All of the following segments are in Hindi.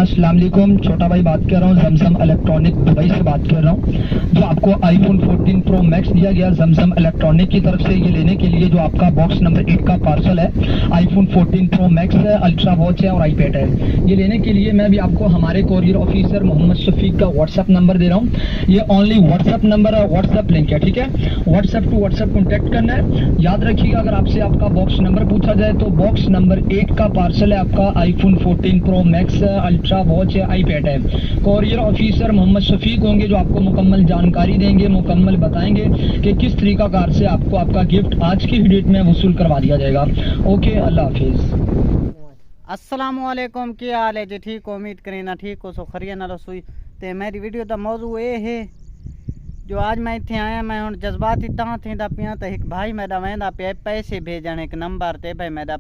अस्सलाम वालेकुम, छोटा भाई बात कर रहा हूँ, जमजम इलेक्ट्रॉनिक दुबई से बात कर रहा हूँ। जो आपको आईफोन 14 प्रो मैक्स दिया गया जमजम इलेक्ट्रॉनिक की तरफ से, ये लेने के लिए जो आपका बॉक्स नंबर 8 का पार्सल है, आईफोन 14 प्रो मैक्स है, अल्ट्रा वॉच है और आईपैड है। ये लेने के लिए मैं भी आपको हमारे कोरियर ऑफिसर मोहम्मद शफीक का व्हाट्सएप नंबर दे रहा हूँ। ये ओनली व्हाट्सएप नंबर है, व्हाट्सएप लिंक है, ठीक है। व्हाट्सएप टू व्हाट्सएप कॉन्टैक्ट करना है। याद रखिएगा, अगर आपसे आपका बॉक्स नंबर पूछा जाए तो बॉक्स नंबर 8 का पार्सल है आपका iPhone 14 pro max, ultra watch है, आईपैड है। कोरियर ऑफिसर मोहम्मद शफीक होंगे जो आपको मुकम्मल जानकारी देंगे, मुकम्मल बताएंगे कि किस तरीका कार से आपको आपका गिफ्ट आज की डेट में वसूल करवा दिया जाएगा। ओके, अल्लाह हाफिज। अस्सलाम वालेकुम, क्या हाल है जी? ठीक हो? उम्मीद करें ना ठीक हो, सो खरिया ना रसोई। तो मेरी वीडियो का मौजू ये है जो आज मैं इतने आया, मैं हूँ जज्बाती तां थींदा पिया। तो एक भाई मेरा वेंदा पे पैसे भेजण एक नंबर ते, भाई मेरा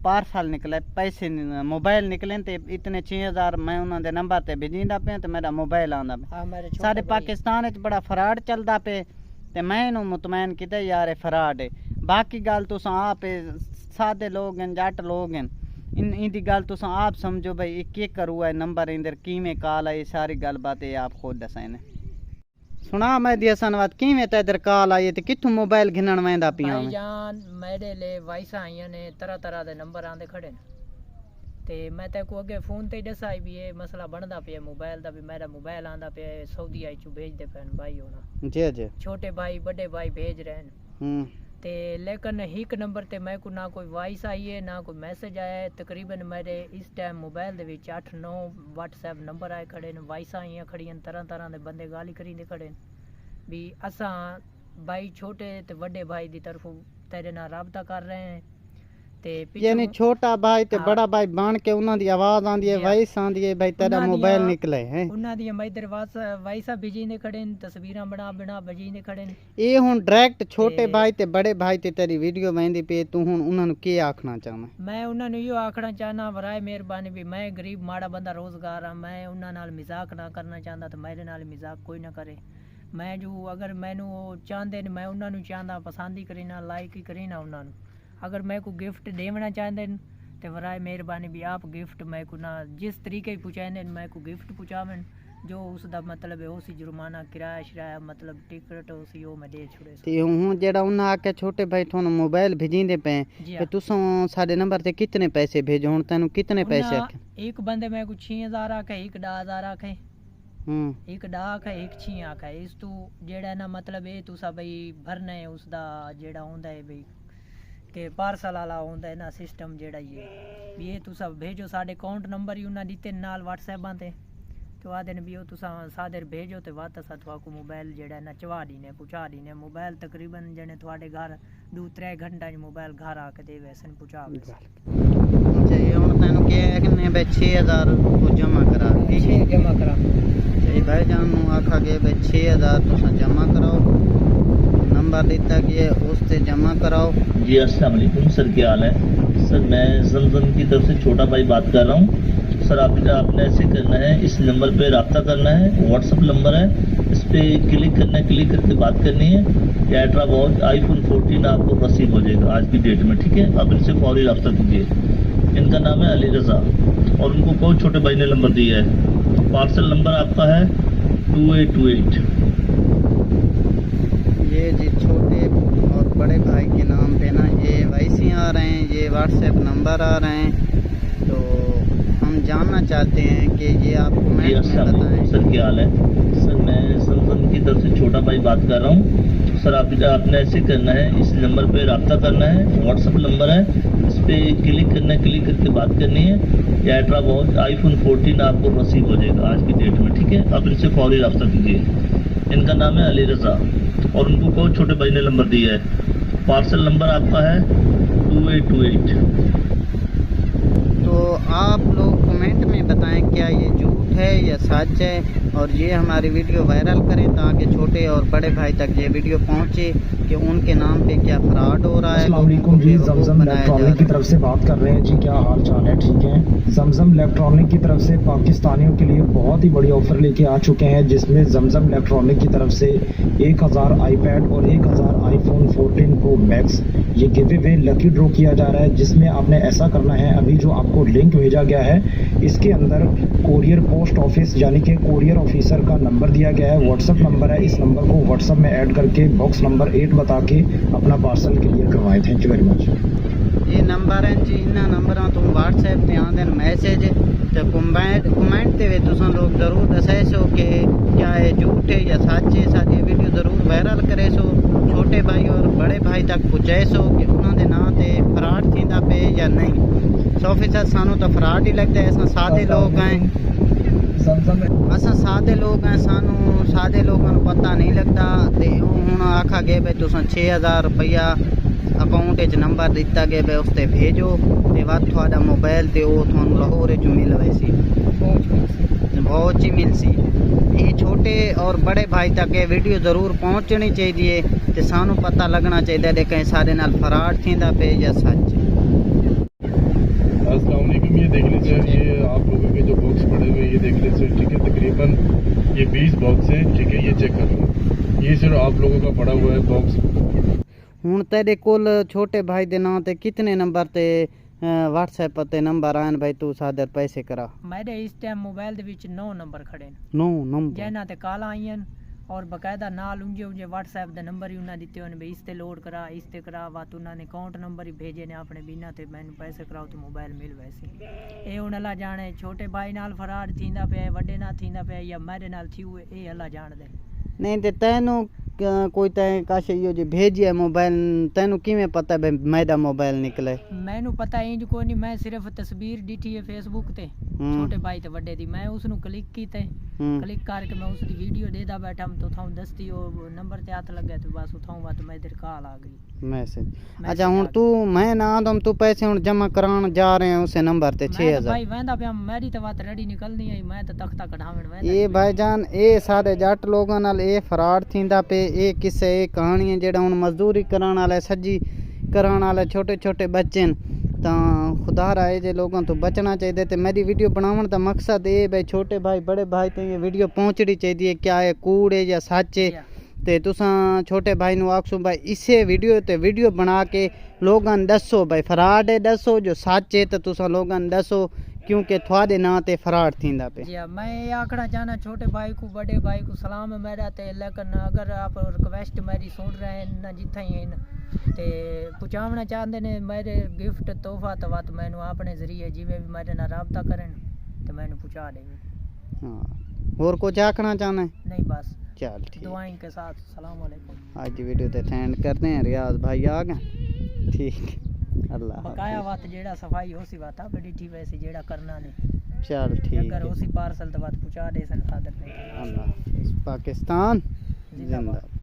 पार्सल निकले, पैसे मोबाइल निकले तो इतने 6000 मैं उन्होंने नंबर ते भेजींदा पे तो मेरा मोबाइल आंदा पे। साढ़े पाकिस्तान च बड़ा फ्रॉड चलता पे, तो मैं इन्हूं मुतमैन किते यार फ्रॉड है। बाकी गल तुस आप सादे लोग हैं, जट लोग हैं, इंदी गल तुस आप समझो भाई के करू है नंबर इंदर किमें कॉल आई, सारी गल बात आप खुद दसें। सुना मैं दी सनवात किमें ते इधर कॉल आई ते कित्थों मोबाइल घिनण वेंदा पिया मैं जान। मेरे ले वाइसा आईयां ने, तरह तरह दे नंबर आंदे खड़े ने, ते मैं ते को अगे फोन ते दसाई भी ये मसला बनदा पिया मोबाइल दा। भी मेरा मोबाइल आंदा पिया सऊदी आई चू भेज दे पैन भाई होना जी जी, छोटे भाई बड़े भाई भेज रहे हैं। ते लेकिन एक नंबर ते मैं को ना कोई वॉइस आई है ना कोई मैसेज आया है। तकरीबन मेरे इस टाइम मोबाइल दे विच 8-9 व्हाट्सएप नंबर आए खड़े ने, वॉइस आईयां खड़ियां, तरह तरह दे बंदे गाली करींदे खड़े ने भी असां भाई छोटे ते बड़े भाई दी तरफों तेरे नाल राबता कर रहे हैं। ते यानी छोटा भाई ते बड़ा भाई बन के उन्हां दी आवाज आंदी है, वॉइस आंदी है, भाई तेरा मोबाइल निकले हैं उन्हां दी मैं इधर वॉइसा भेजींदे खड़े ने, तस्वीरां बना बना भेजींदे खड़े ने। ये हुन डायरेक्ट छोटे भाई ते बड़े भाई ते तेरी वीडियो वेंदी पे, तू हुन उन्हां नु के आखना चाहना? मैं उन्हां नु यो आखना चाहना वराए मेहरबानी भी मैं गरीब माड़ा बंदा रोजगार हां, मैं उन्हां नाल मजाक ना करना चाहंदा ते मेरे नाल मजाक कोई ना करे। मैं जो अगर मैनू चाहते ने मैं उन्होंने चाहता पसंद ही करी ना, लाइक ही करी ना उन्होंने। अगर मैं को गिफ्ट देना चाहते हैं तो वराए मेहरबानी भी आप गिफ्ट मैं को ना जिस तरीके पहुँचाते हैं मैं को गिफ्ट पहुँचावें, जो उसका मतलब है उसी जुर्माना किराया शराया मतलब टिकट उसी वो मैं दे छुड़े। ते हूँ जेड़ा उन्हें आके छोटे भाई थोन मोबाइल भेजींदे पे ते तुसों साडे नंबर ते कितने पैसे भेजो? हुण तैनू कितने पैसे आखे? एक बंदे मैं को 6000 आखे, एक 10000 आखे, एक डाक है, एक 6 आखा है। इस तू जेड़ा ना मतलब ये तुसा भाई भरना है उसका जेड़ा होंदा है भाई के पार्सल वाला होंदा है ना सिस्टम जेड़ा ये तुसा भेजो। साडे अकाउंट नंबर ही उन्हें दिते नाल व्हाट्सएप ते, तो आदे ने भी तुसा सादे भेजो तो वात असा को मोबाइल जेड़ा ना चवा दीने पहुँचा दीने। मोबाइल तकरीबन जने थोड़े घर 2-3 घंटा मोबाइल घर आके दे वैसे पहुँचा। अच्छा ये हुण तैनू के भाई 6000 को जमा करा, ठीक है जमा करा भाई जान आखा गया भाई 6000 तुसा जमा कराओ, नंबर दिता गया उस ते जमा कराओ। जी अस्सलाम वालेकुम सर, क्या हाल है सर? मैं जमजम की तरफ से छोटा भाई बात कर रहा हूँ सर। आपने ऐसे करना है, इस नंबर पे रब्ता करना है, व्हाट्सअप नंबर है, इस पर क्लिक करना है, क्लिक करके बात करनी है। ये अल्ट्रा वॉच आईफोन 14 आपको नसीब हो जाएगा आज की डेट में, ठीक है। अब इनसे फौरी रब्ता कीजिए। इनका नाम है अली रजा और उनको कोई छोटे भाई ने नंबर दिया है। पार्सल नंबर आपका है 2828। ये जी छोटे और बड़े भाई के नाम पे ना ये वैसे आ रहे हैं, ये व्हाट्सएप नंबर आ रहे हैं, तो हम जानना चाहते हैं कि ये आप कमेंट में बताएं। सर क्या हाल है सर? मैं जमजम की तरफ से छोटा भाई बात कर रहा हूँ सर। आपने ऐसे करना है, इस नंबर पे रब्ता करना है, व्हाट्सअप नंबर है, इस पर क्लिक करना है, क्लिक करके बात करनी है। या अल्ट्रा वॉच आईफोन 14 आपको नसीब हो जाएगा आज की डेट में, ठीक है। अब इनसे फौरी रब्ता कीजिए। इनका नाम है अली रजा और उनको कोई छोटे भाई ने नंबर दिया है। पार्सल नंबर आपका है 2828। तो आप लोग कमेंट में बताएं क्या ये झूठ है या या सच है, और ये हमारी वीडियो वायरल करें ताकि छोटे और बड़े भाई तक ये वीडियो पहुंचे कि उनके नाम पे क्या फ्रॉड हो रहा है। अस्सलाम वालेकुम जी, जमजम इलेक्ट्रॉनिक की तरफ से बात कर रहे हैं जी। क्या हाल चाल है? ठीक है। जमजम इलेक्ट्रॉनिक की तरफ से पाकिस्तानियों के लिए बहुत ही बड़ी ऑफर लेके आ चुके हैं, जिसमें जमजम इलेक्ट्रॉनिक की तरफ से 1000 आईपैड और 1000 आईफोन 14 प्रो मैक्स ये गिव अवे लकी ड्रॉ किया जा रहा है। जिसमें आपने ऐसा करना है, अभी जो आपको लिंक भेजा गया है इसके अंदर कोरियर पोस्ट ऑफिस यानी कि कोरियर ऑफिसर का नंबर दिया गया है, व्हाट्सएप नंबर है। इस नंबर को व्हाट्सएप में ऐड करके बॉक्स नंबर 8 बता के अपना पार्सल क्लियर करवाएं। Thank you very much. ये नंबर है जी, इन्होंने नंबर तुम व्हाट्सएप ते आंदे मैसेज तो कमेंट ते तुम लोग जरूर दसे सो कि क्या है झूठ है या सच है। साडी वीडियो जरूर वायरल करे सो, छोटे भाई और बड़े भाई तक पहुँचाए सो कि उन्होंने नाम ते फ्रॉड थींदा पे या नहीं। 100% सानू तो फ्रॉड ही लगता है। असां सादे लोग हैं, असां सादे लोग हैं, सानू सादे लोगों को पता नहीं लगता। ते हुण आखा गए भाई तुसां 6000 रुपया अकाउंट च नंबर दिता गया भाई उस ते भेजो ते वध थोड़ा मोबाइल ते वो थानू लाहौर च मिल वैसी बहुत ही मिलसी। ये छोटे और बड़े भाई तक ये वीडियो ज़रूर पहुँचनी चाहिए ते सानू पता लगना चाहिए कि कहीं सारे नाल फ्रॉड थींदा पे या सच। अस्सलाम वालेकुम। ये देख लीजिए, ये आप लोगों के जो बॉक्स पड़े हुए ये देख लीजिए, ठीक है। तकरीबन ये 20 बॉक्स है, ठीक है। ये चेक कर लो, ये सिर्फ आप लोगों का पड़ा हुआ है बॉक्स। हुण तेरे कोल छोटे भाई दे नाम ते कितने नंबर ते व्हाट्सएप ते नंबर आन भाई तू सादर पैसे करा? मेरे इस टाइम मोबाइल दे विच 9 नंबर खड़े न। 9 नंबर जिन्हां ते काला आईन और बकायदा नाल उंजे व्हाट्सएप दे नंबर ही उन्हां दित्ते होने, इस ते लोड करा, इस ते करा। वात उन्हां ने अकाउंट नंबर ही भेजे ने अपने बिना ते मैनू पैसे कराओ ते मोबाइल मिल वैसे। ए हुण अल्लाह जाने छोटे भाई नाल फ्रॉड थींदा पे, वड्डे नाल थींदा पे या मेरे नाल थी हुए, ए अल्लाह जाणदे। नहीं ते तैनू कोई तैं काश इहो जी भेजिया मोबाइल, तैनू किवें पता भाई मेरा मोबाइल निकले? मैनू पता इंज कोई नहीं, मैं सिर्फ तस्वीर डिठी है फेसबुक ते छोटे भाई ते वड्डे दी, मैं उसनू क्लिक कीते, क्लिक करके मैं उसकी वीडियो देदा बैठा तो थाऊ दसती ओ नंबर ते हाथ लग गया तो बस उठाऊं बात मैं इधर कॉल आ गई मैसेज। अच्छा हुन तू मैं ना तुम तू पैसे हुन जमा करान जा रहे हैं उस नंबर ते 6000 भाई वेंदा पे मेरी तो बात रेडी निकलनी है, मैं तो तख्ता कढावण वेंदा। ये भाईजान ए सारे जट लोगों नाल ए फ्रॉड थींदा पे। ए किस्से ए कहानियां जेड़ा हुन मजदूरी कराने वाले सज्जी कराने वाले छोटे छोटे बच्चे न, तो खुदा राए जे लोगों तो बचना चाहिए। तो मेरी वीडियो बनावन का मकसद ये भाई छोटे भाई बड़े भाई तो ये वीडियो पहुँचनी चाहिए क्या है कूड़ है या सच है। तो तुसां छोटे भाई नू आखसो भाई इसे वीडियो ते वीडियो बना के लोगों दसो भाई फ्रॉड है दसो, जो सच है तो तुसां लोगों दसो क्योंकि थोड़े ना ते फ्रॉड थींदा पे। जी मैं ये आखना चाहना छोटे भाई को बड़े भाई को सलाम है मेरा ते, लेकिन अगर आप रिक्वेस्ट मेरी सुन रहे हैं ना जिथे ही ते पहुँचावना चाहते ने मेरे गिफ्ट तोहफा तो बात मैनू अपने जरिए जिमें भी मेरे नाल राबता करें तो मैनू पहुँचा देंगे। हाँ और कुछ आखना चाहना है? नहीं बस चल ठीक, दुआएं के साथ सलाम वालेकुम। आज वीडियो ते एंड करते हैं। रियाज भाई आ गए, ठीक अल्लाह बकाया बात जेड़ा सफाई होसी बात आप डिठी वैसे जेड़ा करना नहीं। चल ठीक अगर होसी पार्सल तो बात पहुँचा दे सन सादर नहीं। अल्लाह पाकिस्तान जिंदाबाद। जिंदाबाद।